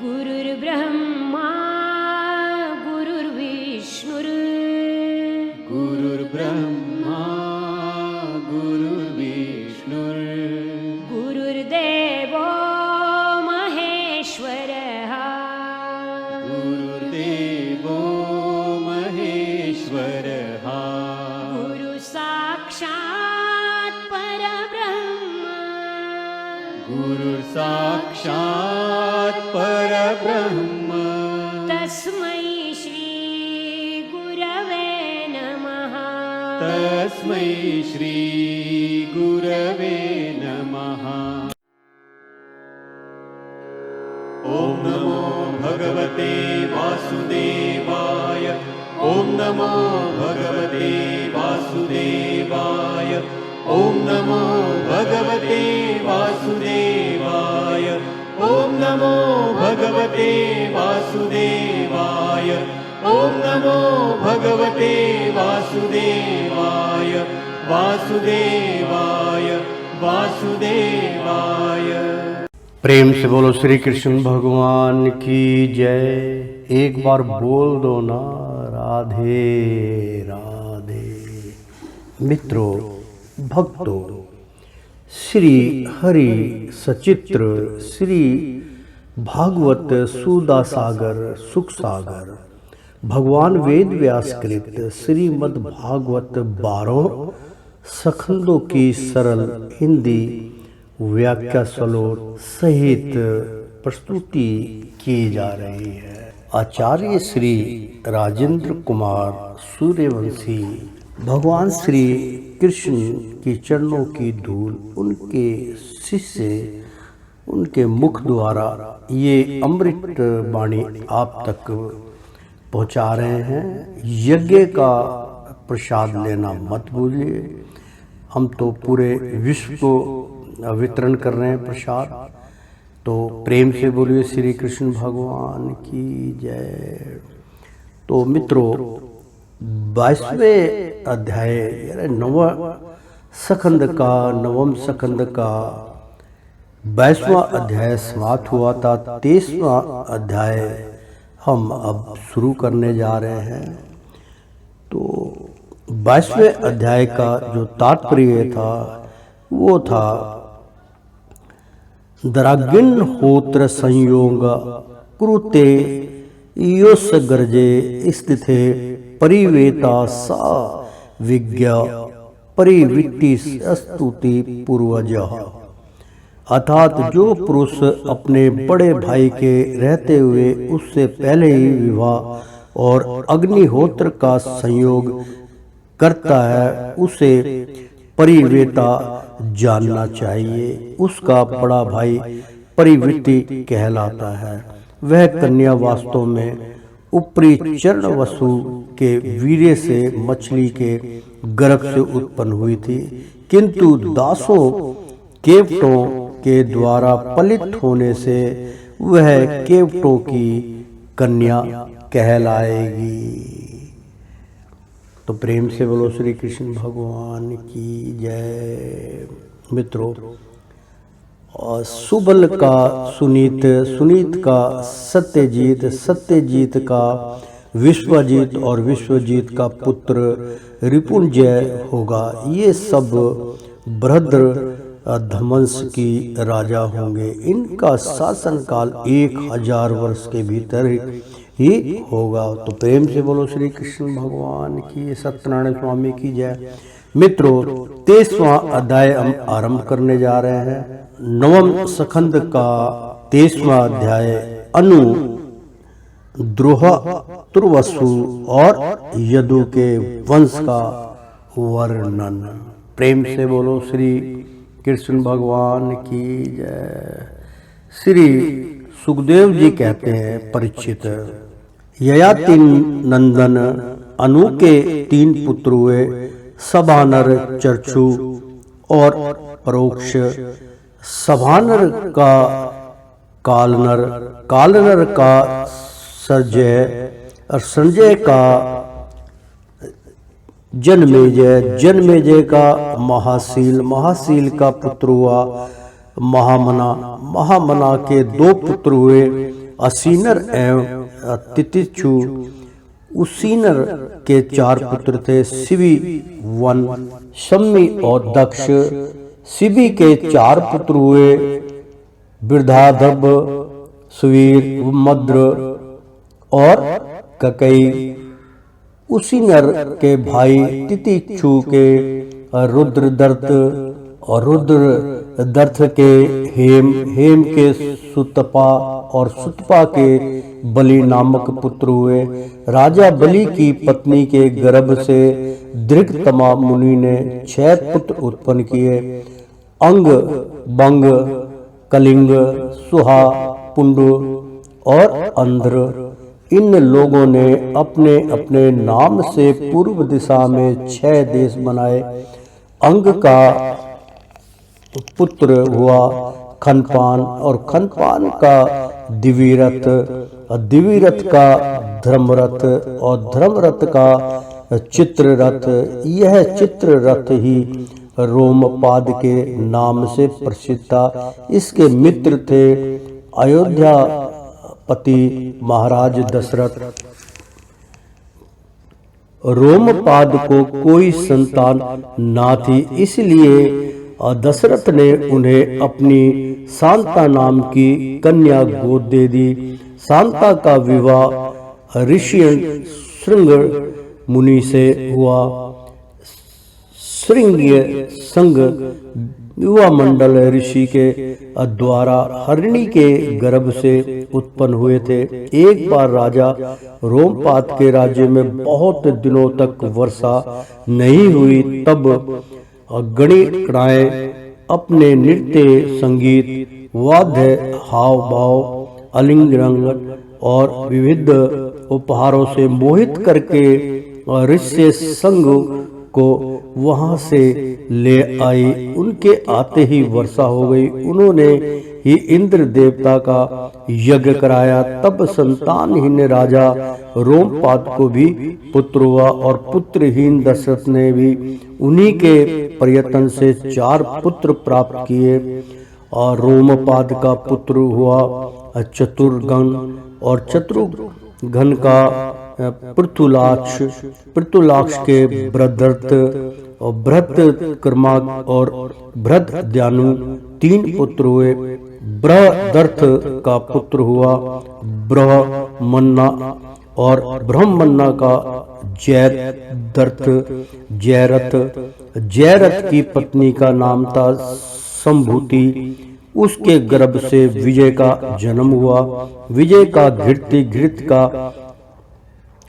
गुरुर्ब्रह्मा गुरुर्विष्णुर् गुरुर्ब्रह्मा गुरुर्विष्णुर् गुरुर्देवो महेश्वरः गुरुर्देवो महेश्वरः गुरुसाक्षात् परब्रह्म गुरुर्साक्षात् परब्रह्म तस्मै श्री गुरवे नमः तस्मै श्री गुरवे नमः। ॐ नमो भगवते वासुदेवाय ॐ नमो भगवते वासुदेवाय ॐ नमो भगवते वासुदेवाय ॐ नमो भगवते वासुदेवाय ॐ नमो भगवते वासुदेवाय वासुदेवाय वासुदेवाय। प्रेम से बोलो श्री कृष्ण भगवान की जय। एक बार बोल दो ना राधे राधे। मित्रों, भक्तों, श्री हरि सचित्र श्री भागवत सुधा सागर सुख सागर भगवान वेद व्यास कृत श्रीमद् भागवत 12 सखंदों की सरल हिंदी व्याख्या सलोट सहित प्रस्तुति की जा रही है। आचार्य श्री राजेंद्र कुमार सूर्यवंशी भगवान श्री कृष्ण की चरणों की धूल उनके शिष्य उनके मुख द्वारा ये अमृत वाणी आप तक पहुंचा रहे हैं। यज्ञ का प्रसाद लेना मत भूलिए। हम तो पूरे विश्व को वितरण कर रहे हैं प्रसाद, तो प्रेम से बोलिए श्री कृष्ण भगवान की जय। तो मित्रों, 22वें अध्याय नवम सखंड का 22वां अध्याय समाप्त हुआ था। 23वां अध्याय हम अब शुरू करने जा रहे हैं। तो 22वें अध्याय का जो तात्पर्य था वो था द्रागिन होत्र संयोग कृते योस गर्जे स्थिते परिवेता सा विज्ञा परिविट्टी स्तुति पूर्वज। अर्थात जो पुरुष अपने बड़े भाई के रहते हुए उससे पहले ही विवाह और अग्निहोत्र का संयोग करता है उसे परिवेता जानना चाहिए। उसका बड़ा भाई परिविट्टी कहलाता है। वह कन्या वास्तव में ऊपरी चरण वसु के वीर्य से मछली के गर्भ से उत्पन्न हुई थी, किंतु दासों केवटों के द्वारा पलित होने से वह केवटों की कन्या कहलाएगी। तो प्रेम से बोलो श्री कृष्ण भगवान की जय। मित्रों, और सुबल का सुनीत, सुनीत का सत्यजीत, सत्यजीत का विश्वजीत और विश्वजीत का पुत्र रिपुंजय होगा। ये सब बृहद्र धमंस की राजा होंगे। इनका शासनकाल 1000 वर्ष के भीतर ही होगा। तो प्रेम से बोलो श्री कृष्ण भगवान की, सत्यनारायण स्वामी की जय। मित्रों, 23वां अध्याय हम आरंभ करने जा रहे हैं। नवम सखंड का 23वां अध्याय अनु द्रोह तुर्वसु और यदु के वंश का वर्णन। प्रेम से बोलो श्री कृष्ण भगवान की जय। श्री सुखदेव जी कहते हैं, परीक्षित, ययाति नंदन अनु के 3 पुत्र हुए, सभानर, चर्चु और परोक्ष। सभानर का कालनर, कालनर का संजय और संजय का जन्मेजय, जन्मेजय का महाशील, महाशील का पुत्र हुआ महामना, महामना के 2 पुत्र हुए, असीनर एवं तितिक्षु। उसीनर के 4 पुत्र थे, शिवी, वन, शम्मी और दक्ष। शिवी के 4 पुत्र हुए, वृद्धाधब, सुवीर, मद्र और ककई। उसीनर के भाई तितिक्षु के रुद्रदर्त और रुद्रदर्थ के हेम, हेम के सुतपा और सुतपा के बलि नामक पुत्र हुए। राजा बलि की पत्नी के गर्भ से दृगतमा मुनि ने 6 पुत्र उत्पन्न किए, अंग, बंग, कलिंग, सुहा, पुंडु और अंध्र। इन लोगों ने अपने अपने नाम से पूर्व दिशा में 6 देश बनाए। अंग का पुत्र हुआ खनपान और खनपान का दिविरथ, दिविरथ का धर्मरथ और धर्मरथ का चित्ररथ। यह चित्ररथ ही रोमपाद के नाम से प्रसिद्ध था। इसके मित्र थे अयोध्यापति महाराज दशरथ। रोमपाद को कोई संतान ना थी, इसलिए दशरथ ने उन्हें अपनी शांता नाम की कन्या गोद दे दी। शांता का विवाह ऋषि श्रृंग मुनि से हुआ। श्रृंग संग युवा मंडल ऋषि के द्वारा हरिणी के गर्भ से उत्पन्न हुए थे। एक बार राजा रोमपाद के राज्य में बहुत दिनों तक वर्षा नहीं हुई, तब गणिकणाएं अपने नृत्य, संगीत, वाद्य, हाव भाव, आलिंगन और विविध उपहारों से मोहित करके ऋषि संग को वहां से ले आई। उनके आते ही वर्षा हो गई। उन्होंने ही इंद्र देवता का यज्ञ कराया। तब संतानहीन राजा रोमपाद को भी पुत्र हुआ और पुत्रहीन दशरथ ने भी उन्हीं के प्रयत्न से 4 पुत्र प्राप्त किए। और रोमपाद का पुत्र हुआ चतुर्घन और चतुर्घन का पृथुलाक्ष, पृथुलाक्ष के बृहदर्थ और बृहत्कर्मा और बृहद्यानु 3 पुत्र हुए। बृहदर्थ का पुत्र हुआ ब्रह्मन्ना और ब्रह्मन्ना का जयदर्थ, जयरथ। जयरथ की पत्नी का नाम था संभूति। उसके गर्भ से विजय का जन्म हुआ। विजय का घृति, घृत का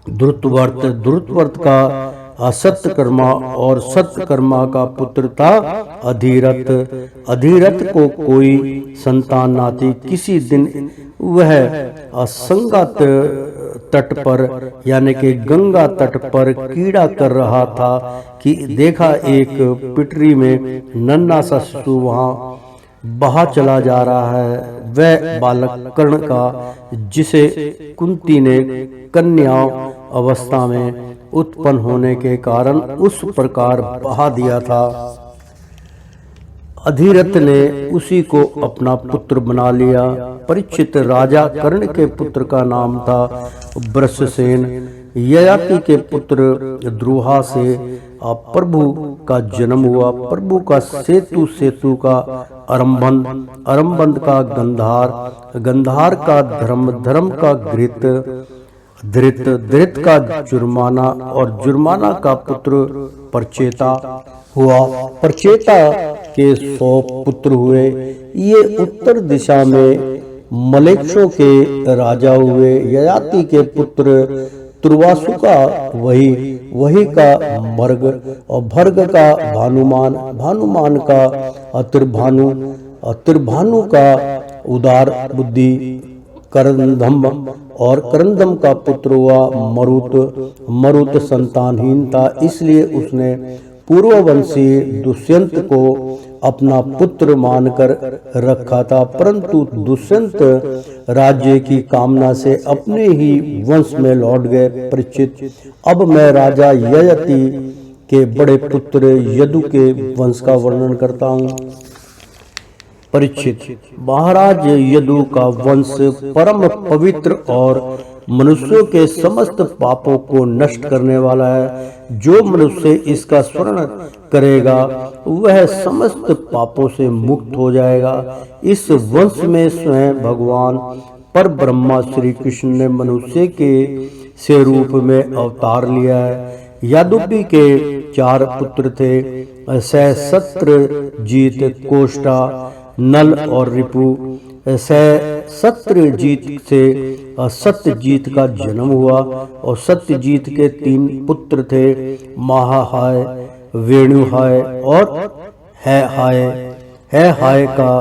ध्रुतवर्त, ध्रुतवर्त का सत्यकर्मा और सत्यकर्मा का पुत्र था अधिरथ। अधिरथ को कोई संतान ना थी। किसी दिन वह असंगा तट पर यानी कि गंगा तट पर कीड़ा कर रहा था कि देखा एक पिटरी में नन्हा सा शिशु वहां बहा चला जा रहा है। वह बालक कर्ण का, जिसे कुंती ने कन्या अवस्था में उत्पन्न होने के कारण उस प्रकार बहा दिया था। अधिरथ ने उसी को अपना पुत्र बना लिया। परीक्षित राजा कर्ण के पुत्र का नाम था वृषसेन। ययाति के पुत्र द्रुहा से प्रभु का जन्म हुआ। प्रभु का सेतु, सेतु का अरंबंद, अरंबंद का गंधार, गंधार का धर्म, धर्म का घृत, धृत, धृत का जुर्माना और जुर्माना का पुत्र परचेता हुआ। परचेता के 100 पुत्र हुए। ये उत्तर दिशा में मलेक्षों के राजा हुए। ययाति के पुत्र तुर्वासु का वही का भर्ग और भर्ग का भानुमान, भानुमान का त्रिभानु, त्रिभानु का उदार बुद्धि करंदम और करंदम का पुत्र हुआ मरुत। मरुत संतानहीन था, इसलिए उसने पूर्ववंशी दुष्यंत को अपना पुत्र मानकर रखा था, परंतु दुष्यंत राज्य की कामना से अपने ही वंश में लौट गए। परीक्षित, अब मैं राजा ययाति के बड़े पुत्र यदु के वंश का वर्णन करता हूँ। परीक्षित, महाराज यदु का वंश परम पवित्र और मनुष्यों के समस्त पापों को नष्ट करने वाला है। जो मनुष्य इसका स्मरण करेगा वह समस्त पापों से मुक्त हो जाएगा। इस वंश में स्वयं भगवान पर ब्रह्मा श्री कृष्ण ने मनुष्य के से रूप में अवतार लिया है। यादुपी के 4 पुत्र थे, सहस्त्रजीत, कोष्ठा, नल और रिपु। सहस्त्रजीत से सत्यजीत का जन्म हुआ और सत्यजीत के 3 पुत्र थे, महाहाय, वेणुहाय और है हाय का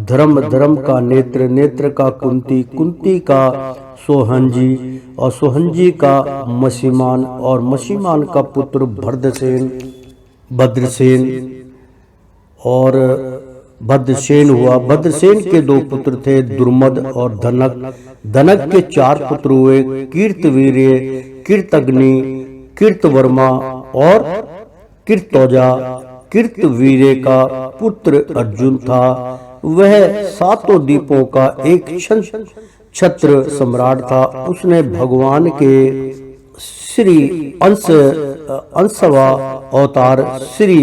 धर्म, धर्म का नेत्र, नेत्र का कुंती, कुंती का सोहंजी और सोहंजी का मसीमान और मसीमान का पुत्र भद्रसेन और भद्रसेन हुआ। भद्रसेन के 2 पुत्र थे, दुर्मद और धनक। धनक के 4 पुत्र हुए, कीर्तवीर्य, कीर्तग्नि, कीर्तवर्मा और कीर्तौजा। कीर्तवीर्य का पुत्र अर्जुन था। वह 7 द्वीपों का एक छत्र सम्राट था। उसने भगवान के श्री अंशवा अवतार श्री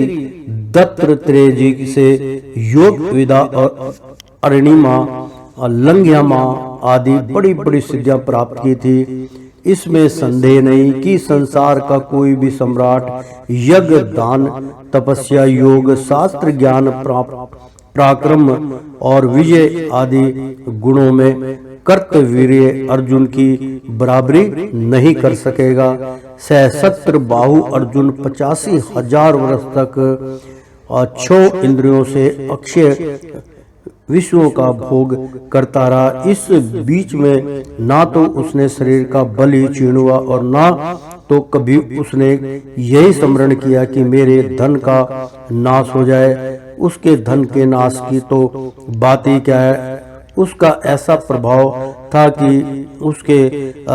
दत्तात्रेय जी से योग विद्या और अरणिमा, लंघ्यामा आदि बड़ी बड़ी सिद्धियां प्राप्त की थी। इसमें संदेह नहीं कि संसार का कोई भी सम्राट यज्ञ, दान, तपस्या, योग, शास्त्र ज्ञान, पराक्रम और विजय आदि गुणों में कर्तवीर्य अर्जुन की बराबरी नहीं कर सकेगा। सहस्त्र बाहु अर्जुन 85,000 वर्ष तक 6 इंद्रियों से अक्षय विश्वों का भोग करता रहा। इस बीच में ना तो उसने शरीर का बल ही क्षीण हुआ और ना तो कभी उसने यही स्मरण किया कि मेरे धन का नाश हो जाए। उसके धन के नाश की तो बात ही क्या है। उसका ऐसा प्रभाव था कि उसके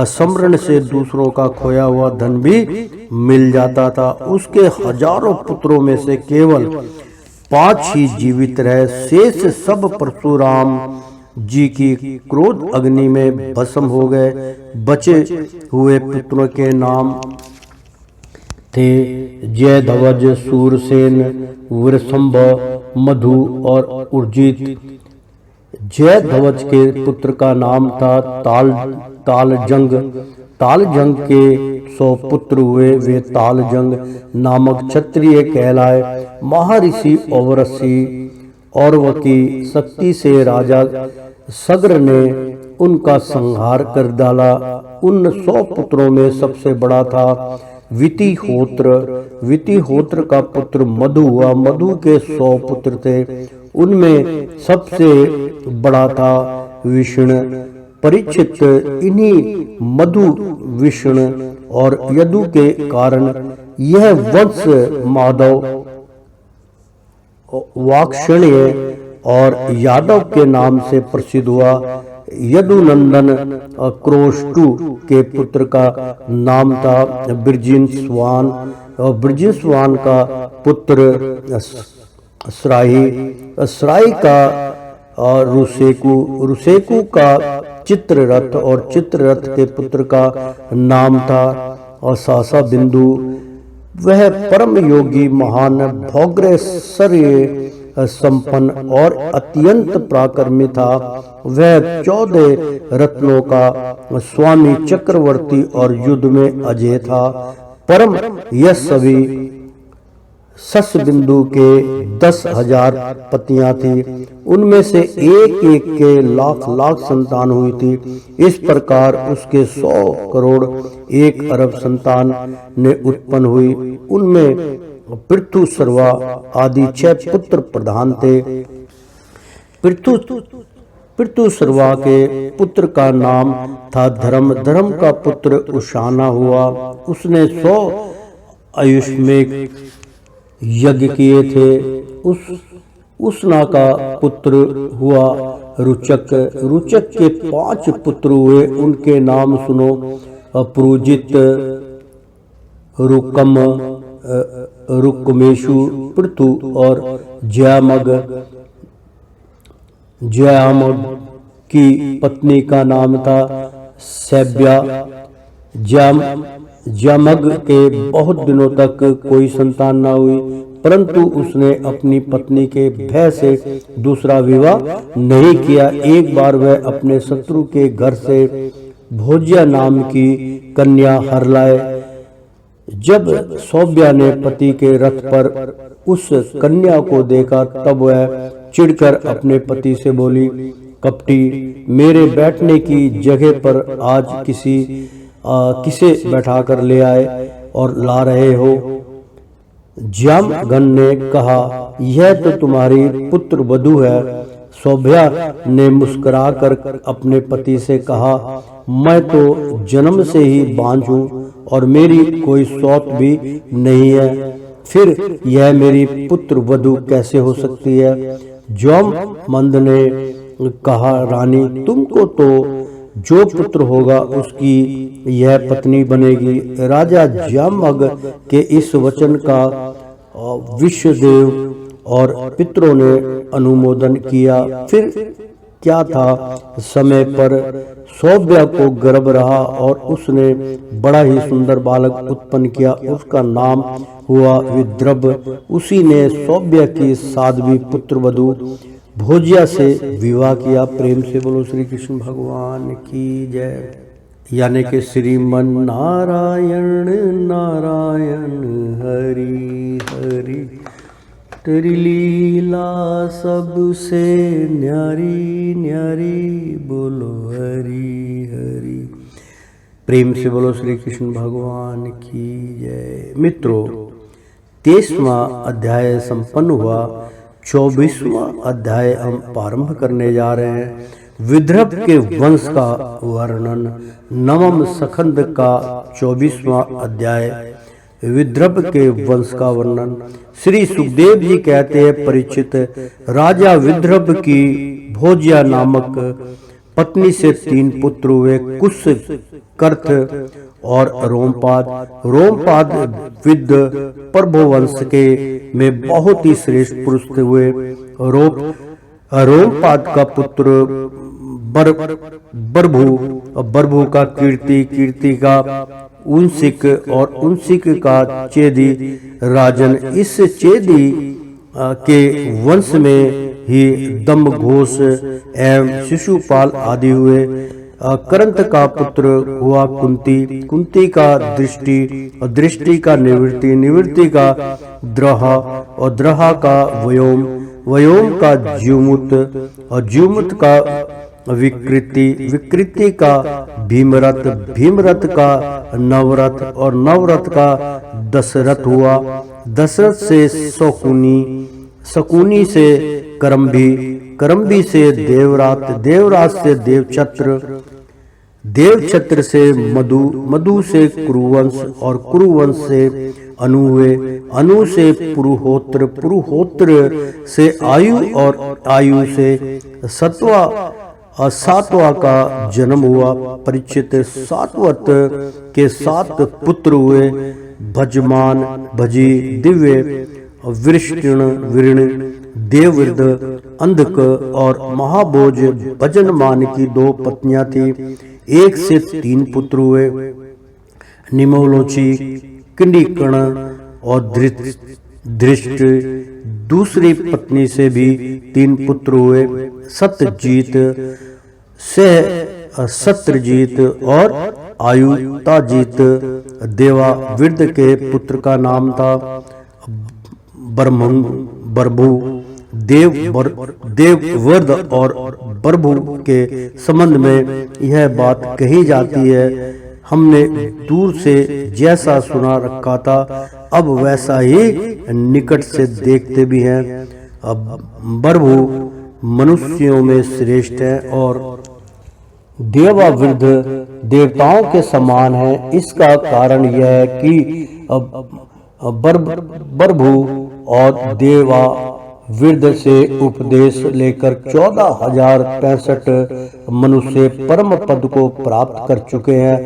स्मरण से दूसरों का खोया हुआ धन भी मिल जाता था। उसके हजारों पुत्रों में से केवल 5 ही जीवित रहे। शेष सब परशुराम जी की क्रोध अग्नि में भस्म हो गए। बचे हुए पुत्रों के नाम थे जयध्वज, सूरसेन, वृषंभ, मधु और उर्जित। जयध्वज के पुत्र का नाम था तालजंग। तालजंग के 100 पुत्र हुए। वे तालजंग नामक क्षत्रिय कहलाए। महर्षि औरवकी शक्ति से राजा सग्र ने उनका संहार कर डाला। उन 100 पुत्रों में सबसे बड़ा था वितिहोत्र। वितिहोत्र का पुत्र मधु हुआ। मधु के 100 पुत्र थे। उनमें सबसे बड़ा था विष्णु। परीक्षित, इन्हीं मधु, विष्णु और यदु के कारण यह वंश माधव, वात्सल्य और यादव के नाम से प्रसिद्ध हुआ। यदुनंदन क्रोष्टु के पुत्र का नाम था बृजिस्वान और बृजिस्वान का पुत्र स्राही का रुसेकु का चित्ररथ और चित्ररथ के पुत्र का नाम था सासा बिंदु। वह परम योगी, महान, भोग्रैश्वर्य संपन्न और अत्यंत पराक्रमी था। वह 14 रत्नों का स्वामी, चक्रवर्ती और युद्ध में अजय था। परम यशस्वी ससबिंदु के 10,000 पत्नियां थी। उनमें से एक एक के लाख संतान हुई थी। इस प्रकार उसके 100 करोड़ 1 अरब संतान ने उत्पन्न हुई। उनमें पृथु, सर्वा आदि 6 पुत्र प्रधान थे। पृथु सर्वा के पुत्र का नाम था धर्म। धर्म का पुत्र उशाना हुआ। उसने 100 आयुष्मेघ यज्ञ किए थे। उसना का पुत्र हुआ रुचक। रुचक के 5 पुत्र हुए। उनके नाम सुनो, पुरुजित, रुकम, रुकमेशु, पृथु और जयमग। जयामग की पत्नी का नाम था सैब्या। जमग के बहुत दिनों तक कोई संतान न हुई, परंतु उसने अपनी पत्नी के भय से दूसरा विवाह नहीं किया। एक बार वह अपने शत्रु के घर से भोज्या नाम की कन्या हर लाए। जब सौभ्या ने पति के रथ पर उस कन्या को देखा, तब वह चिढ़कर अपने पति से बोली, कपटी, मेरे बैठने की जगह पर आज किसे बैठाकर ले आए और ला रहे हो? जामगन ने कहा, यह तो तुम्हारी पुत्र वधू है। सौभ्या ने मुस्कुराकर अपने पति से कहा, मैं तो जन्म से ही बांझ हूँ और मेरी कोई सौत भी नहीं है, फिर यह मेरी पुत्र वधू कैसे हो सकती है? जामवंत ने कहा, रानी, तुमको तो जो पुत्र होगा उसकी यह पत्नी बनेगी। राजा जामवंत के इस वचन का विश्वदेव और पितरों ने अनुमोदन किया। फिर क्या था, समय पर सौभ्या को गर्भ रहा और उसने बड़ा ही सुंदर बालक उत्पन्न किया। उसका नाम हुआ विद्रभ। उसी ने सौभ्या की साध्वी पुत्र वधू भोज्या से विवाह किया। प्रेम से बोलो श्री कृष्ण भगवान की जय। यानी कि श्रीमन नारायण नारायण हरि हरि, तेरी लीला सबसे न्यारी न्यारी, बोलो हरि हरि। प्रेम से बोलो श्री कृष्ण भगवान की जय। मित्रों, 23वां अध्याय संपन्न हुआ। 24वां अध्याय हम प्रारंभ करने जा रहे हैं। विद्रभ के वंश का वर्णन, नवम स्कंद का 24वां अध्याय। विद्रभ के वंश का वर्णन। श्री सुखदेव जी कहते हैं, परीक्षित, राजा विद्रभ की भोज्या नामक पत्नी से 3 पुत्र हुए, कुश, कर्थ और रोमपाद। रोमपाद विद्य प्रभुवंश के में बहुत ही श्रेष्ठ पुरुष हुए। रोमपाद का पुत्र बरभु का कीर्ति, कीर्ति का उनसिक और उनसिक का चेदी राजन। इस चेदी के वंश में ही दम घोष एवं शिशुपाल आदि हुए। करंत का पुत्र हुआ कुंती, कुंती का दृष्टि और दृष्टि का निवृत्ति, निवृत्ति का द्रहा और द्रहा का व्योम, व्योम का ज्युमुत और ज्युमुत का विकृति, विकृति का भीमरथ, भीमरथ का नवरथ और नवरथ का दशरथ हुआ। दशरथ से शकुनी, शकुनी से करम्भी, करम्भी से देवरात, देवरात से देवछत्र, देवछत्र से मधु, मधु से कुरुवंश और कुरुवंश से अनु हुए। अनु से पुरुहोत्र, पुरुहोत्र से आयु और आयु से सत्वा और सातवा का जन्म हुआ। परीक्षित, सातवत के 7 पुत्र हुए, भजमान, भजी, दिव्य, वृष्टिण, विर्ण, देववृद्ध, अंधक और महाभोज भजनमान की 2 पत्नियां थी। 1 से 3 पुत्र हुए, निमोलोची, किंडिकण और धृष्ट। दूसरी पत्नी से भी 3 पुत्र हुए, सत्यजीत, सत्रजीत और आयुताजीत। देवा वृद्ध के पुत्र का नाम था बरभु। देववर्द और बरभु के संबंध में यह बात कही जाती है, हमने दूर से जैसा सुना रखा था, अब वैसा ही निकट से देखते भी हैं। अब बरभु मनुष्यों में श्रेष्ठ है और देवा वृद्ध देवताओं के समान है। इसका कारण यह है कि बरभु और देवा वृद्ध से उपदेश लेकर 14,065 मनुष्य परम पद को प्राप्त कर चुके हैं।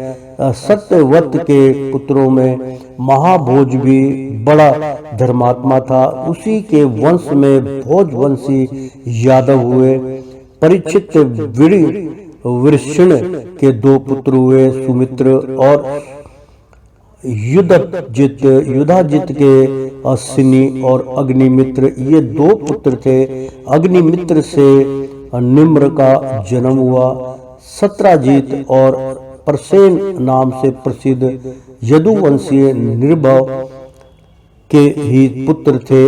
सत्यवत के पुत्रों में महाभोज भी बड़ा धर्मात्मा था, उसी के वंश में भोजवंशी यादव हुए। परीक्षित वृषण के 2 पुत्र हुए, सुमित्र और युधाजित के अश्विनी और अग्निमित्र, ये 2 पुत्र थे। अग्निमित्र से निम्र का जन्म हुआ। सत्राजित और प्रसेन नाम से प्रसिद्ध यदुवंशीय निर्भव के ही पुत्र थे।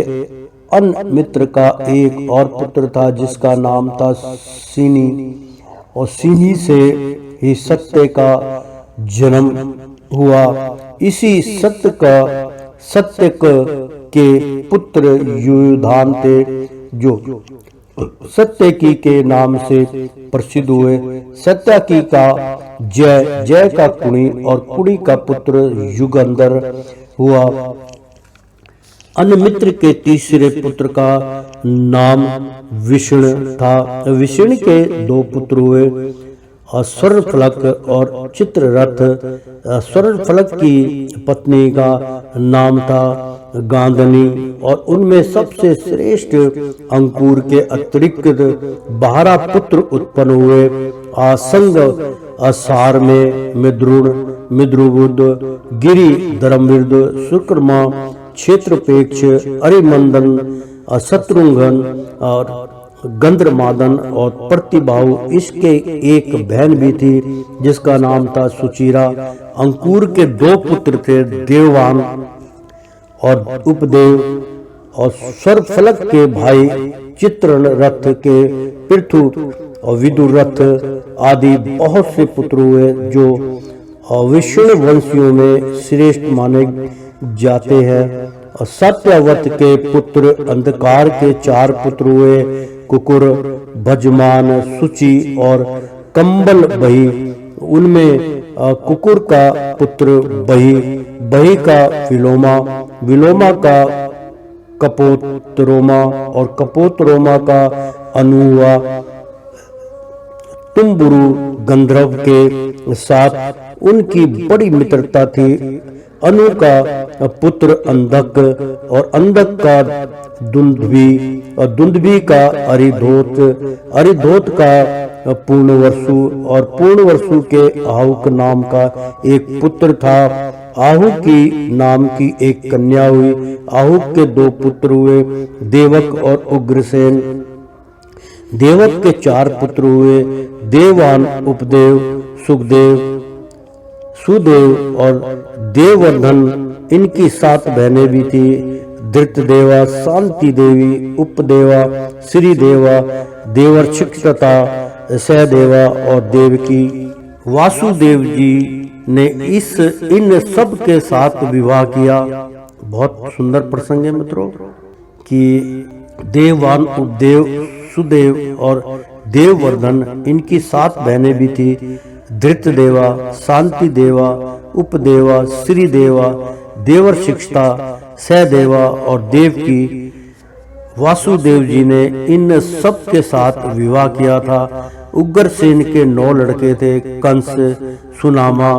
अनमित्र का एक और पुत्र था जिसका नाम था सिनी, और सिनी से ही सत्य का जन्म हुआ। इसी सत्यक के पुत्र युधान थे जो सत्यकी के नाम से प्रसिद्ध हुए। सत्यकी का जय का कुणी और कुणी का पुत्र युगंधर हुआ। अनमित्र के तीसरे पुत्र का नाम विष्ण था। विष्ण के 2 पुत्र हुए, स्वर्णफलक और चित्ररथ। स्वर्णफलक की पत्नी का नाम था गांधनी, और उनमें सबसे श्रेष्ठ अंकुर के अतिरिक्त 12 पुत्र उत्पन्न हुए। आसंग असार में मिद्रुबुद्ध, गिरि धर्मविद, शुक्रमा, क्षेत्रपेक्ष, अरिमंदन, शत्रुघ्न और गंधर्मादन और प्रतिबाहु। इसके एक बहन भी थी जिसका नाम था सुचिरा। अंकुर के 2 पुत्र थे, देववान और उपदेव, और सर्वफलक के भाई चित्ररथ के पृथु और विदुरथ आदि बहुत से पुत्र हुए जो विष्णु वंशियों में श्रेष्ठ माने जाते हैं। और सत्यवत के पुत्र अंधकार के 4 पुत्र हुए, कुकुर, भजमान, सुचि और कंबल बही। उनमें कुकुर का पुत्र बही का विलोमा, विलोमा का कपोतरोमा और कपोतरोमा का अनु हुआ। तुम्बुरु गंधर्व के साथ उनकी बड़ी मित्रता थी। अनु का पुत्र अंधक और अंधक का दुंदुभि और दुंदुभि का अरिधोत, अरिधोत का पूर्णवर्षु और पूर्णवर्षु के आहुक नाम का एक पुत्र था। आहु की नाम की एक कन्या हुई। आहुक के 2 पुत्र हुए, देवक और उग्रसेन। देवक के 4 पुत्र हुए, देवान, उपदेव, सुखदेव, सुदेव और देववर्धन। इनकी 7 बहनें भी थी, धृतदेवा, शांति देवी, उपदेवा, श्रीदेवा, देवर्षिक्षता, सहदेवा और देवकी। वासुदेव जी ने इन सब के साथ विवाह किया। बहुत सुंदर प्रसंग है मित्रों कि देववान, उपदेव, सुदेव और देववर्धन, इनकी 7 बहनें भी थी, धृतदेवा, शांति देवा, उपदेवा, श्रीदेवा, देवर्षिक्षता, सहदेवा और देवकी। वासुदेव जी ने इन सब के साथ विवाह किया था। उग्रसेन के 9 लड़के थे, कंस, सुनामा,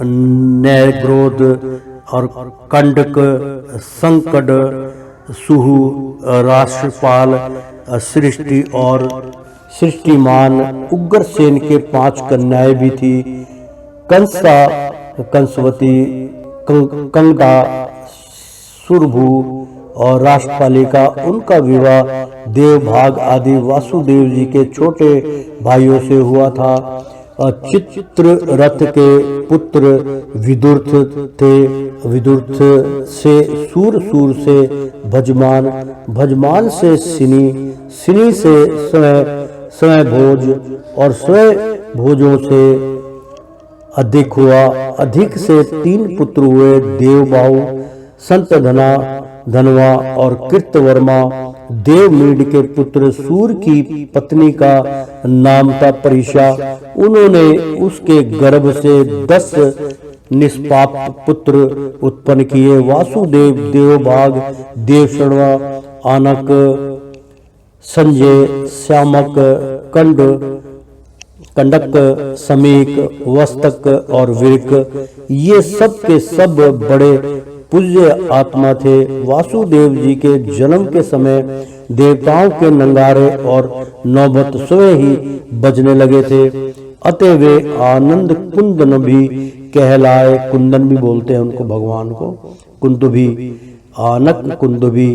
नैग्रोध और कंडक, संकट, सुहु, राष्ट्रपाल, सृष्टि और सृष्टिमान। उग्रसेन के 5 कन्याएं भी थी, कंसा, कंसवती, कंगा, सुरभु और राष्ट्रपालिका। उनका विवाह देवभाग आदि वासुदेव जी के छोटे भाइयों से हुआ था। चित्ररथ के पुत्र विदुर्थ थे, विदुर्थ से सूर, सूर से भजमान, भजमान से सिनी, सिनी से स्वयंभोज और स्वयंभोजों से अधिक हुआ। अधिक से 3 पुत्र हुए, देवबाहु, संतधना, धनवा और कृतवर्मा। देवमीड के पुत्र सूर की पत्नी का नाम था परिषा। उन्होंने उसके गर्भ से 10 निष्पाप पुत्र उत्पन्न किए। वासुदेव, देवभाग, देवशर्मा, आनक, संजय, श्यामक, कंडक, समीक, वस्तक और विरक, ये सब के सब बड़े पूज्य आत्मा थे। वासुदेव जी के जन्म के समय देवताओं के नंगारे और नौबत स्वयं ही बजने लगे थे। अतः वे आनंद कुंदन भी कहलाए। कुंदन भी बोलते हैं उनको, भगवान को कुंद भी, आनक कुंद भी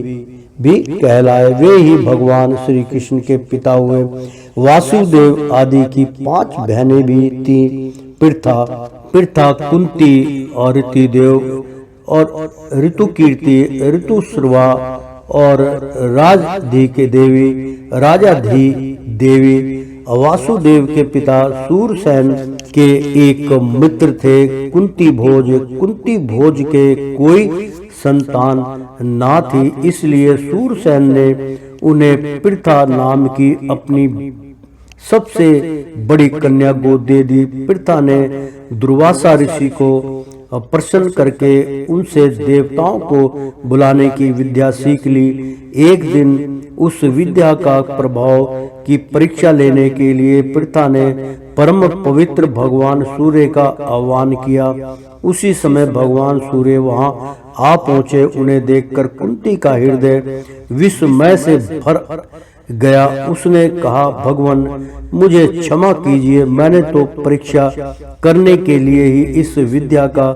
कहलाए। वे ही भगवान श्री कृष्ण के पिता हुए। वासुदेव आदि की 5 बहनें भी थी। पृथा, कुंती और ऋतिदेव और ऋतुकीर्ति, ऋतुश्रवा और राजाधी देवी। वासुदेव के पिता सूरसेन के एक मित्र थे। कुंती भोज के कोई संतान ना थी, इसलिए सूरसेन ने उन्हें पृथा नाम की अपनी सबसे बड़ी कन्या गोद दे दी। पृथा ने दुर्वासा ऋषि को प्रसन्न करके उनसे देवताओं को बुलाने की विद्या सीख ली। एक दिन उस विद्या का प्रभाव की परीक्षा लेने के लिए पृथा ने परम पवित्र भगवान सूर्य का आह्वान किया। उसी समय भगवान सूर्य वहां आ पहुंचे। उन्हें देखकर कुंती का हृदय विस्मय से भर गया। उसने कहा, भगवान मुझे क्षमा कीजिए, मैंने तो परीक्षा करने के लिए ही इस विद्या का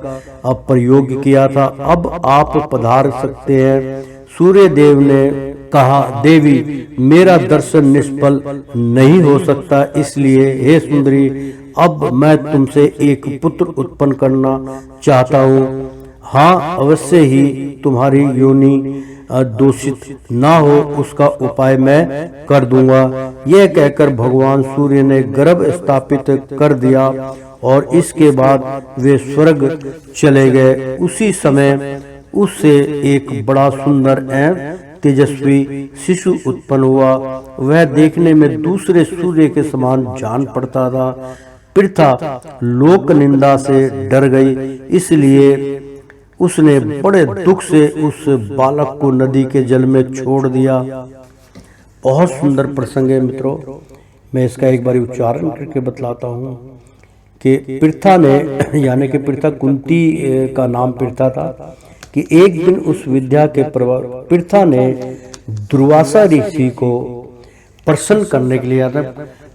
प्रयोग किया था। अब आप पधार सकते हैं। सूर्य देव ने कहा, देवी मेरा दर्शन निष्फल नहीं हो सकता, इसलिए हे सुंदरी अब मैं तुमसे एक पुत्र उत्पन्न करना चाहता हूँ। हाँ, अवश्य ही तुम्हारी योनि दोषित ना हो उसका उपाय मैं कर दूंगा। यह कहकर भगवान सूर्य ने गर्भ स्थापित कर दिया और इसके बाद वे स्वर्ग चले गए। उसी समय उससे एक बड़ा सुंदर एवं तेजस्वी शिशु उत्पन्न हुआ। वह देखने में दूसरे सूर्य के समान जान पड़ता था। पृथा लोक निंदा से डर गई, इसलिए उसने बड़े दुख से उस बालक को नदी के जल में छोड़ दिया। बहुत सुंदर प्रसंग है मित्रों। मैं इसका एक बार उच्चारण करके बतलाता हूँ कि पृथा ने, यानी कि पृथा, कुंती का नाम पृथा था, कि एक दिन उस विद्या के प्रभाव पृथा ने दुर्वासा ऋषि को प्रसन्न करने के लिए,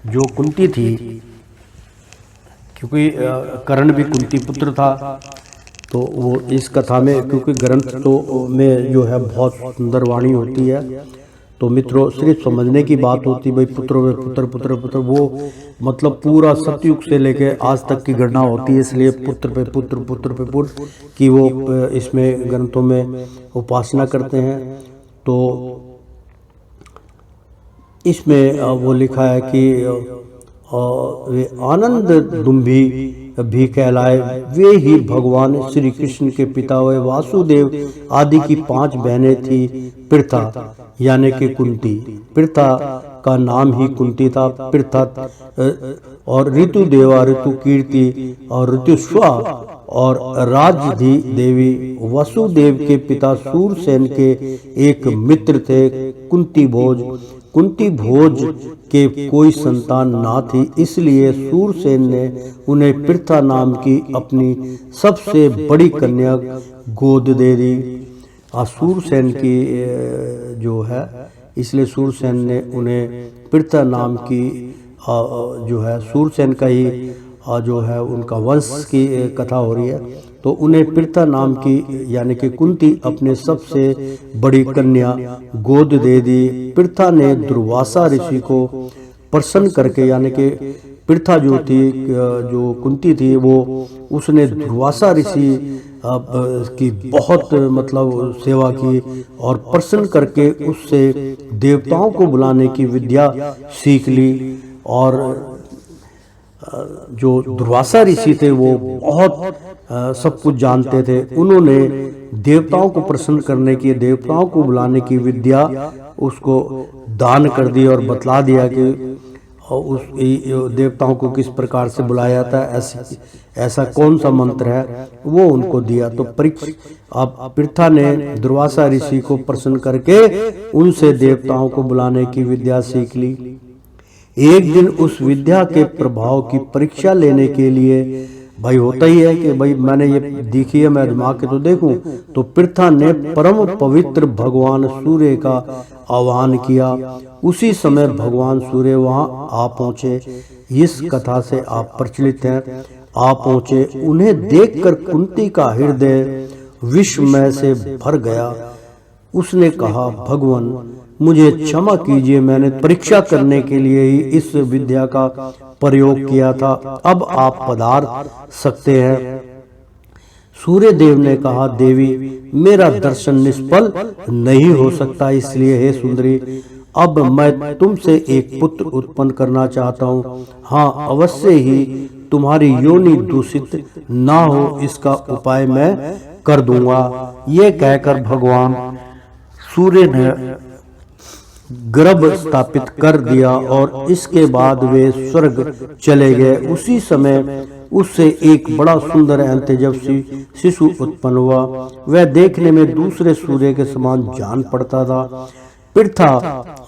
जो कुंती थी, क्योंकि कर्ण भी कुंती पुत्र था, तो वो इस कथा में, क्योंकि ग्रंथ तो में जो है बहुत सुंदर वाणी होती है, तो मित्रों सिर्फ समझने की बात होती, भाई पुत्र वे पुत्र पुत्र पुत्र, वो मतलब पूरा सतयुग से लेके आज तक की गणना होती है, इसलिए पुत्र पे पुत्र पुत्र पे पुत्र की वो इसमें ग्रंथों में उपासना करते हैं। तो इसमें वो लिखा है कि वे आनंद दुम्भी भी कहलाए। वे ही भगवान श्री कृष्ण के पिता हुए। वासुदेव आदि की 5 बहनें थी। पृथा यानी कि कुंती, पृथा का नाम ही कुंती था। पृथा और ऋतुदेवा, ऋतुकीर्ति और ऋतुश्वा और राजाधी देवी। वसुदेव के पिता सूरसेन के एक मित्र थे, कुंती भोज के कोई संतान ना थी, इसलिए सूरसेन ने उन्हें पृथा नाम की अपनी सबसे बड़ी कन्या गोद दे दी। सूरसेन की जो है, इसलिए सूरसेन ने उन्हें पृथा नाम की जो है, सूरसेन का ही जो है उनका वंश की कथा हो रही है, तो उन्हें पृथा नाम की यानी कि कुंती अपने सबसे बड़ी कन्या गोद दे दी। पृथा ने दुर्वासा ऋषि को प्रसन्न करके, यानी कि पृथा जो थी, जो कुंती थी, वो उसने दुर्वासा ऋषि की बहुत मतलब सेवा की और प्रसन्न करके उससे देवताओं को बुलाने की विद्या सीख ली। और जो दुर्वासा ऋषि थे वो बहुत सब कुछ जानते थे। उन्होंने देवताओं को प्रसन्न करने की, देवताओं को बुलाने की विद्या उसको दान कर दी और बतला दिया कि उस देवताओं को किस प्रकार से बुलाया जाता है, ऐसा कौन सा मंत्र है, वो उनको दिया। तो अब पृथा ने दुर्वासा ऋषि को प्रसन्न करके उनसे देवताओं को बुलाने की विद्या सीख ली। एक दिन उस विद्या के प्रभाव की परीक्षा लेने के लिए भाई होता ही है कि भाई मैंने ये देखी है, मैं आजमा के तो देखूं। तो पृथा ने परम पवित्र भगवान सूर्य का आह्वान किया। उसी समय भगवान सूर्य वहां आ पहुंचे। इस कथा से आप प्रचलित हैं। आ पहुंचे, उन्हें देखकर कुंती का हृदय विस्मय से भर गया। उसने कहा, भगवान मुझे क्षमा कीजिए, मैंने परीक्षा करने के लिए ही इस विद्या का प्रयोग किया था, अब आप पधार सकते हैं। सूर्य देव ने कहा, देवी मेरा दर्शन निष्फल नहीं हो सकता, इसलिए हे सुंदरी अब मैं तुमसे एक पुत्र उत्पन्न करना चाहता हूँ। हाँ, अवश्य ही तुम्हारी योनि दूषित ना हो, इसका उपाय मैं कर दूंगा। ये कहकर भगवान सूर्य ने गर्भ स्थापित कर दिया और इसके बाद वे स्वर्ग चले गए। उसी समय उससे एक बड़ा सुंदर एवं तेजस्वी शिशु उत्पन्न हुआ। वह देखने में दूसरे सूर्य के समान जान पड़ता था। पृथा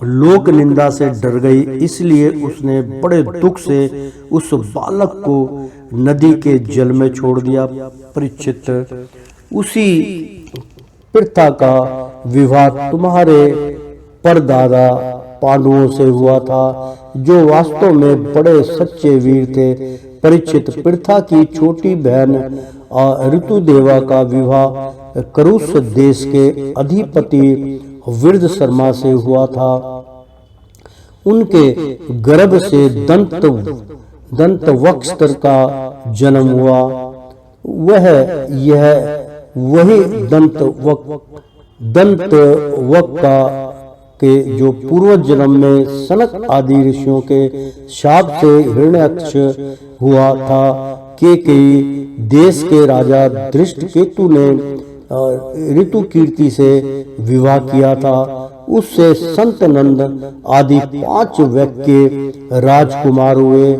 लोक निंदा से डर गई, इसलिए उसने बड़े दुख से उस बालक को नदी के जल में छोड़ दिया। परीक्षित, उसी पृथा का विवाह तुम्हारे परदादा पांडवों से हुआ था, जो वास्तव में बड़े सच्चे वीर थे। परीक्षित, पृथा की छोटी बहन ऋतुदेवा का विवाह करुष देश के अधिपति वृद्ध शर्मा से हुआ था। उनके गर्भ से दंत वक्स्तर का जन्म हुआ। वही दंत वक्का के जो पूर्व जन्म में सनक आदि ऋषियों के शाप से हिरण्यक्ष हुआ था। केकई देश के राजा दृष्टकेतु ने ऋतु कीर्ति से विवाह किया था। उससे संत नंद आदि 5 व्यक्ति राजकुमार हुए।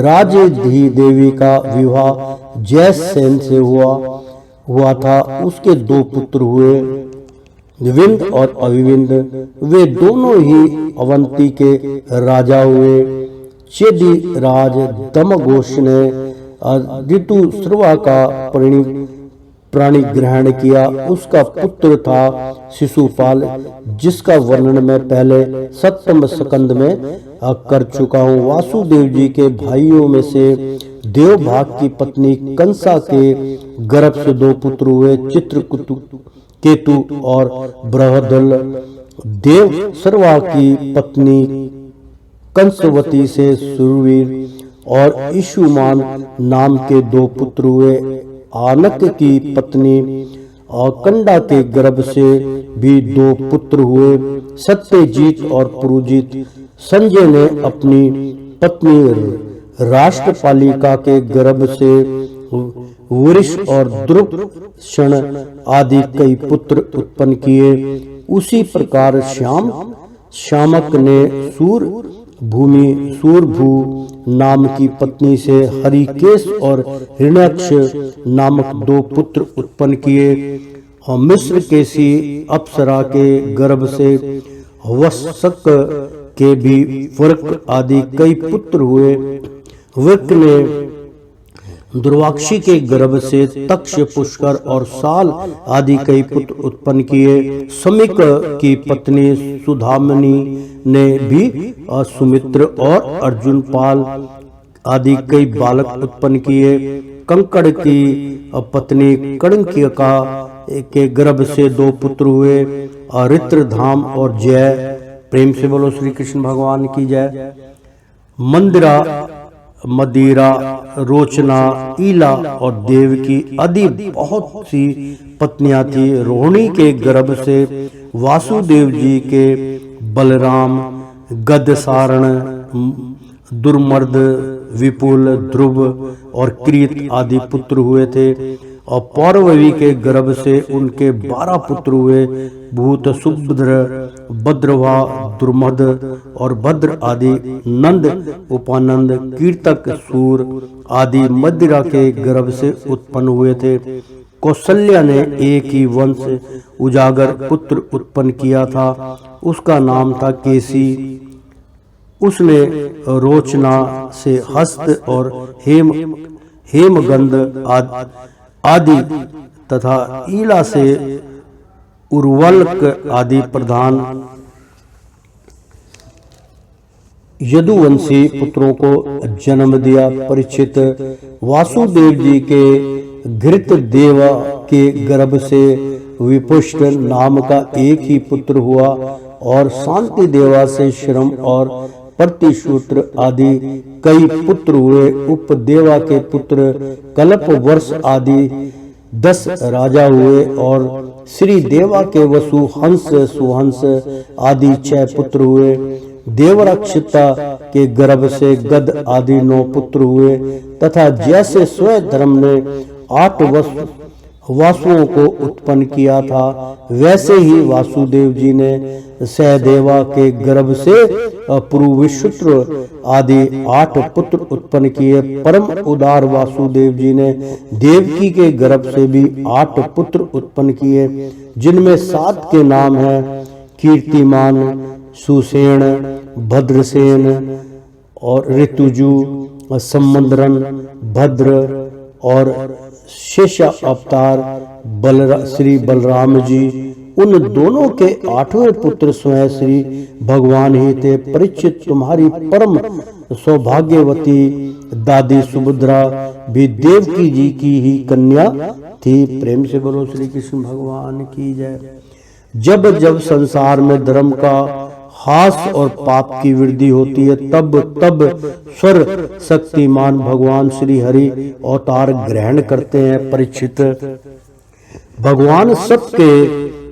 राजधी देवी का विवाह जयसेन से हुआ था। उसके 2 पुत्र हुए, विंद और अविविंद। वे दोनों ही अवंती के राजा हुए। चेदी राज दमघोष ने ऋतु श्रवा का प्राणी ग्रहण किया। उसका पुत्र था शिशुपाल, जिसका वर्णन मैं पहले 7वें स्कंद में कर चुका हूँ। वासुदेव जी के भाइयों में से देवभाग की पत्नी कंसा के गर्भ से 2 पुत्र हुए, चित्रकेतु और बृहदल। देव सर्वा की पत्नी कंसवती से सुरवीर और ईशुमान नाम के 2 पुत्र हुए। आनक की पत्नी कंडा के गर्भ से भी 2 पुत्र हुए, सत्यजीत और पुरुजीत। संजय ने अपनी पत्नी राष्ट्रपालिका के गर्भ से वृष और द्रुपक्षण आदि कई पुत्र उत्पन्न किए। उसी प्रकार श्यामक ने सूरभू नाम की पत्नी से हरिकेश और हिरण्यक्ष नामक 2 पुत्र उत्पन्न किए। मिस्र केसी अप्सरा के गर्भ से वसक के भी वर्क आदि कई पुत्र हुए। वर्क ने दुर्वाक्षी के गर्भ से तक्ष, पुष्कर और साल आदि कई पुत्र उत्पन्न किए। समिक की पत्नी सुधामनी ने भी सुमित्र और अर्जुन पाल आदि कई बालक उत्पन्न किए। कंकड़ की पत्नी कणकिका के गर्भ से 2 पुत्र हुए, रित्रधाम और जय। प्रेम से बोलो श्री कृष्ण भगवान की जय। मदिरा, रोचना, ईला और देवकी आदि बहुत सी पत्नियां थी। रोहिणी के गर्भ से वासुदेव जी के बलराम, गदसारण, दुर्मर्द, विपुल, ध्रुव और क्रीत आदि पुत्र हुए थे। और पौरवी के गर्भ से उनके 12 पुत्र हुए, भूत, सुभद्र, भद्रवा, दुर्मद और भद्र आदि। नंद, उपानंद, कीर्तक, सूर आदि मदिरा के गर्भ से उत्पन्न हुए थे। कौशल्या ने एक ही वंश उजागर पुत्र उत्पन्न किया था, उसका नाम था केसी। उसने रोचना से हस्त और हेमगंध आदि तथा ईला से उर्वलक आदि प्रधान यदुवंशी पुत्रों को जन्म दिया। परीक्षित, वासुदेव जी के घृत देवा के गर्भ से विपुष्ट नाम का एक ही पुत्र हुआ और शांति देवा से श्रम और प्रतिशूत्र आदि कई पुत्र हुए। उपदेवा के पुत्र कल्प वर्ष आदि 10 राजा हुए और श्री देवा के वसु, हंस, सुहंस आदि 6 पुत्र हुए। देवरक्षिता के गर्भ से गद आदि 9 पुत्र हुए तथा जैसे स्वयं धर्म ने 8 वासुओं को उत्पन्न किया था, वैसे ही वासुदेव जी ने सहदेवा के गर्भ से पुरुविशुत्र आदि 8 पुत्र उत्पन्न किए। परम उदार वासुदेव जी ने देवकी के गर्भ से भी 8 पुत्र उत्पन्न किए, जिनमें 7 के नाम हैं कीर्तिमान, सुसेन, भद्रसेन और ऋतुजु, सम्मंद्रन, भद्र और शेषा अवतार श्री बलराम जी। उन दोनों के 8वें पुत्र स्वयं श्री भगवान ही थे। परीक्षित, तुम्हारी परम सौभाग्यवती दादी सुभद्रा भी देवकी जी की ही कन्या थी। प्रेम से बोलो श्री कृष्ण भगवान की जय। जब जब संसार में धर्म का हास और पाप की वृद्धि होती है, तब तब स्वर शक्तिमान भगवान श्री हरि अवतार ग्रहण करते हैं। परीक्षित, भगवान सबके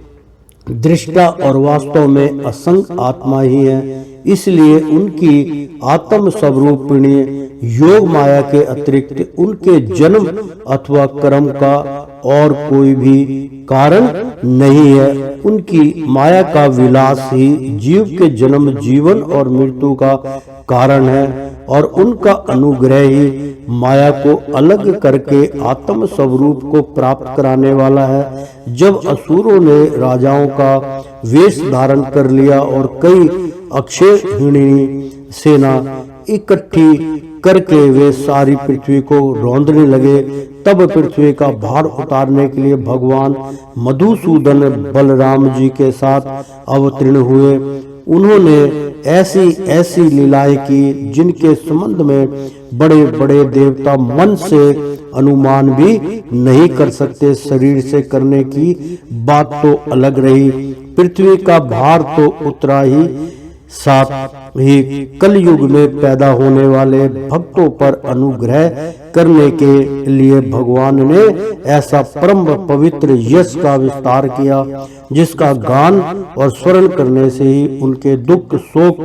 दृष्टा और वास्तव में असंग आत्मा ही है, इसलिए उनकी आत्म स्वरूपिणी योग माया के अतिरिक्त उनके जन्म अथवा कर्म का और कोई भी कारण नहीं है। उनकी माया का विलास ही जीव के जन्म, जीवन और मृत्यु का कारण है और उनका अनुग्रह ही माया को अलग करके आत्म स्वरूप को प्राप्त कराने वाला है। जब असुरों ने राजाओं का वेश धारण कर लिया और कई अक्षयहिणी सेना इकट्ठी करके वे सारी पृथ्वी को रौंदने लगे, तब पृथ्वी का भार उतारने के लिए भगवान मधुसूदन बलराम जी के साथ अवतीर्ण हुए। उन्होंने ऐसी ऐसी लीलाएं की जिनके संबंध में बड़े बड़े देवता मन से अनुमान भी नहीं कर सकते। शरीर से करने की बात तो अलग रही, पृथ्वी का भार तो उतरा ही, साथ ही कलयुग में पैदा होने वाले भक्तों पर अनुग्रह करने के लिए भगवान ने ऐसा परम पवित्र यश का विस्तार किया, जिसका गान और स्मरण करने से ही उनके दुख, शोक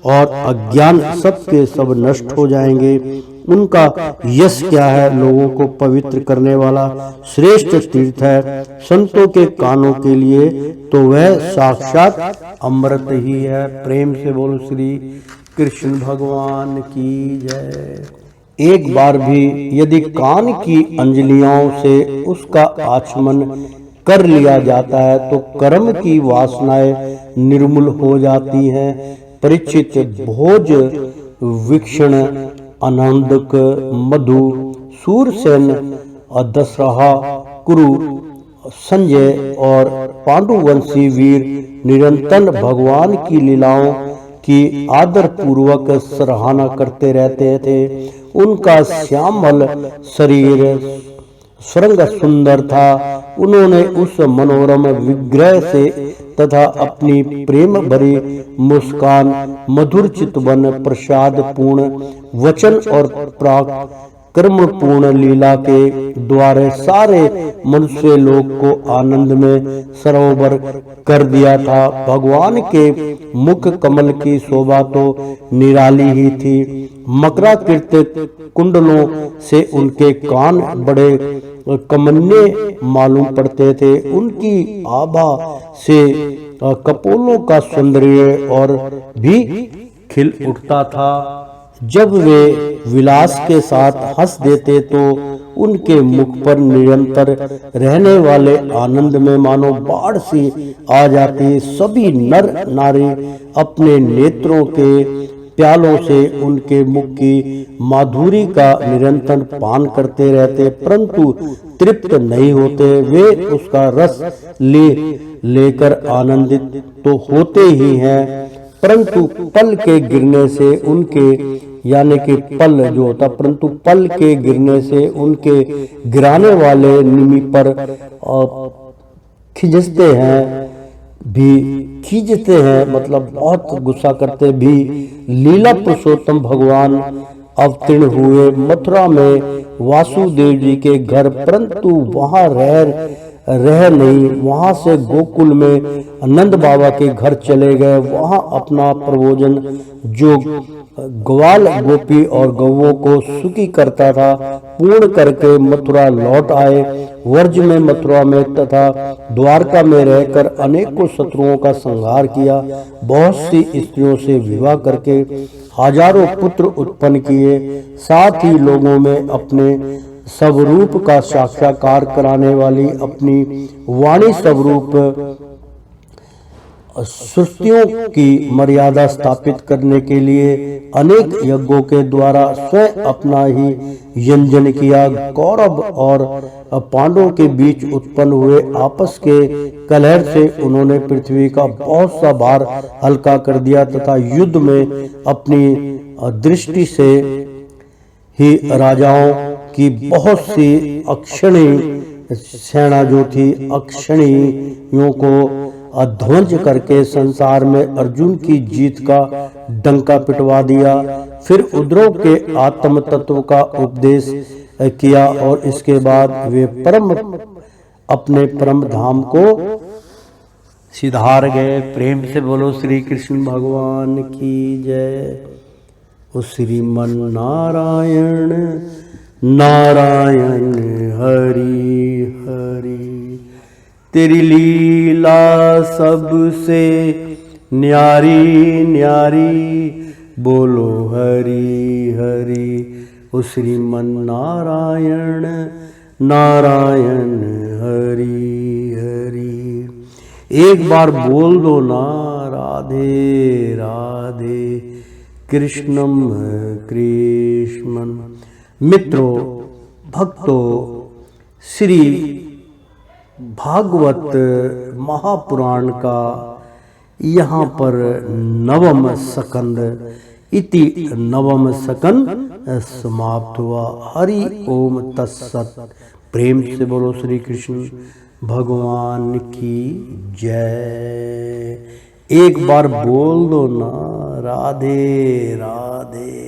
और अज्ञान सब के सब नष्ट हो जाएंगे। उनका यश क्या है? लोगों को पवित्र करने वाला श्रेष्ठ तीर्थ है। संतों के कानों के लिए तो वह साक्षात अमृत ही है। प्रेम से बोलो श्री कृष्ण भगवान की जय। एक बार भी यदि कान की अंजलियों से उसका आचमन कर लिया जाता है तो कर्म की वासनाएं निर्मूल हो जाती हैं। परीक्षित, भोज, वीक्षण, आनंदक, मधु, सूरसेन, दशरहा, कुरु, संजय और पांडुवंशी वीर निरंतर भगवान की लीलाओं की आदर पूर्वक सराहना करते रहते थे। उनका श्यामल शरीर स्वरंग सुंदर था। उन्होंने उस मनोरम विग्रह से तथा अपनी प्रेम भरी मुस्कान, मधुर चितवन, प्रसाद पूर्ण वचन और कर्म पूर्ण लीला के द्वारा सारे मनुष्य लोग को आनंद में सरोवर कर दिया था। भगवान के मुख कमल की शोभा तो निराली ही थी। मकराकृत कुंडलों से उनके कान बड़े कमन्य मालूम पड़ते थे। उनकी आभा से कपोलों का सौंदर्य और भी खिल उठता था। जब वे विलास के साथ हंस देते तो उनके मुख पर निरंतर रहने वाले आनंद में मानो बाढ़ सी आ जाती। सभी नर नारी अपने नेत्रों के प्यालों से उनके मुख की माधुरी का निरंतर पान करते रहते, परंतु तृप्त नहीं होते। वे उसका रस लेकर आनंदित तो होते ही हैं, परंतु पल के गिरने से उनके, यानी कि पल जो होता, परंतु पल के गिरने से उनके गिराने वाले निमि पर खींचते हैं, मतलब बहुत गुस्सा करते भी। लीला पुरुषोत्तम भगवान अवतीर्ण हुए मथुरा में वासुदेव जी के घर, परंतु वहां रह नहीं, वहां से गोकुल में नंद बाबा के घर चले गए। वहां अपना प्रभोजन जो ग्वाल गोपी और गौओं को सुखी करता था पूर्ण करके मथुरा लौट आए। वर्ज में मथुरा में तथा द्वारका में रहकर अनेकों शत्रुओं का संहार किया। बहुत सी स्त्रियों से विवाह करके हजारों पुत्र उत्पन्न किए। साथ ही लोगों में अपने स्वरूप का साक्षात्कार कराने वाली अपनी वाणी स्वरूप सृष्टियों की मर्यादा स्थापित करने के लिए अनेक यज्ञों के द्वारा स्वयं अपना ही यंजन किया। कौरव और पांडवों के बीच उत्पन्न हुए आपस के कलह से उन्होंने पृथ्वी का बहुत सा भार हल्का कर दिया तथा युद्ध में अपनी दृष्टि से ही राजाओं की बहुत सी अक्षणी सेना जो थी, अक्षणियों को ध्वंस करके संसार में अर्जुन की जीत का डंका पिटवा दिया। फिर उद्धव के आत्म तत्व का उपदेश किया और इसके बाद वे अपने परम धाम को सिधार गए। प्रेम से बोलो श्री कृष्ण भगवान की जय। ओ श्रीमन नारायण नारायण हरि हरि, तेरी लीला सबसे न्यारी न्यारी, बोलो हरि हरि। ओ श्रीमन नारायण नारायण हरि हरि। एक बार बोल दो ना, राधे राधे कृष्णम कृष्णम। मित्रों, भक्तों, श्री भागवत महापुराण का यहाँ पर नवम स्कंद इति नवम स्कंद समाप्त हुआ। हरि ओम तत्सत। प्रेम से बोलो श्री कृष्ण भगवान की जय। एक बार बोल दो ना, राधे राधे।